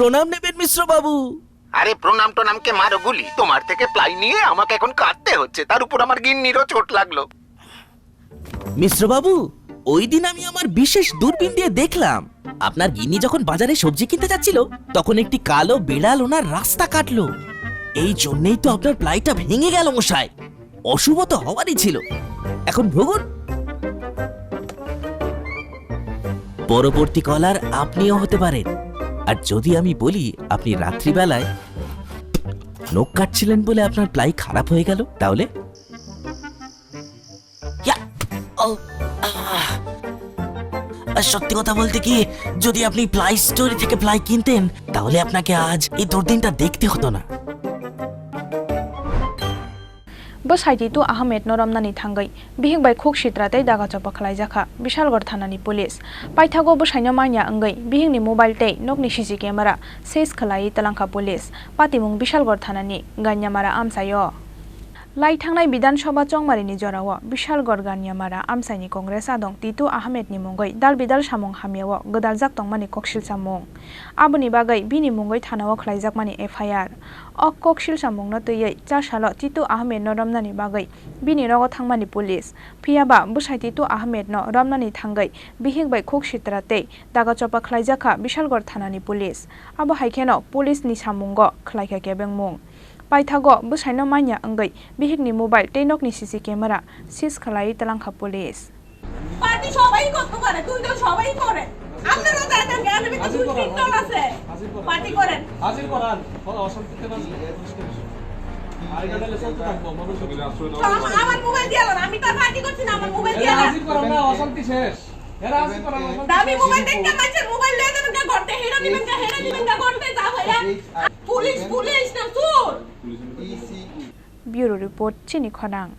প্রণাম নেবেন মিশ্র বাবু। আরে প্রণাম টনামকে মারো গুলি, তোমার থেকে প্লাই নিয়ে আমাকে এখন কাটতে হচ্ছে, তার উপর আমার গিন্নিরও চোট লাগলো। মিশ্র বাবু, ওই দিন আমি আমার বিশেষ দূরবীন দিয়ে দেখলাম আপনার গিন্নি যখন বাজারে সবজি কিনতে যাচ্ছিল তখন একটি কালো বিড়াল ওনার রাস্তা কাটলো। এই জন্যই তো আপনার প্লাইটা ভেঙে গেল মশাই। অশুভ তো হওয়ারই ছিল। এখন ভোগুন। পরবর্তী কলার আপনিও হতে পারেন। আর যদি আমি বলি আপনি রাত্রিবেলায় নখ কাটছিলেন বলে আপনার প্লাই খারাপ হয়ে গেল, তাহলে সত্যি কথা বলতে কি, যদি আপনি প্লাই স্টোরি থেকে প্লাই কিনতেন তাহলে আপনাকে আজ এই দুর্দিনটা দেখতে হতো না। Bishalgarh Titu Ahmedno Romnani thangwi Bihik bai Khuk Sitra tei Dagachopa Khlaijakha Bishalgarh Thanani police paithago bwsaino manya angwi Bihik ni mobile tei nokni CC camera seis khlai talangkha police patimung Bishalgarh Thanani Ganyamara amsayo Lai thangnai Bidhan Sabha chongmarini jorao Bishalgarh Ganyamara amsaini Congress adong Titu Ahmedni mungoi dal bidal samung hamiao godaljak tongmani koksil samung aboni bagai bini mungoi thanao khlaijakmani FIR ok koksil samungno tei chasalo Titu Ahmedno Romnani bagai bini rogo thangmani police phiaba bwsai Titu Ahmedno Romnani thangai Bihik bai Khuk Sitra tei Dagachopa Khlaijakha Bishalgarh Thanani police abo haikeno police ni samungo Khlaijakha kebengmung paithago bwsaino manya anggai Bihik ni mobile tei nokni CC camera seize khlai talangkha police party সবাই করতে পারে, তুই তো সবাই করে। আপনারা তো একটা গ্যালারি তো দুই দল আছে। পার্টি করেন। হাজির করান, অশান্তিতে না। আর গেলে চলতে থাকবো, মনোযোগী আসলে। আমার মোবাইল দিয়ে আলো, আমি তো পার্টি করছি না, আমার মোবাইল দিয়ে আলো। হাজির করান না, অশান্তি শেষ। এরা হাজির করান। দামি মোবাইল দেখতে পাচ্ছেন, মোবাইল লয়ে যাবেন কা করতে, হেরা দিবেন কা করতে যা ভাইয়া। পুলিশ না চোর। Bureau report Chini Khorang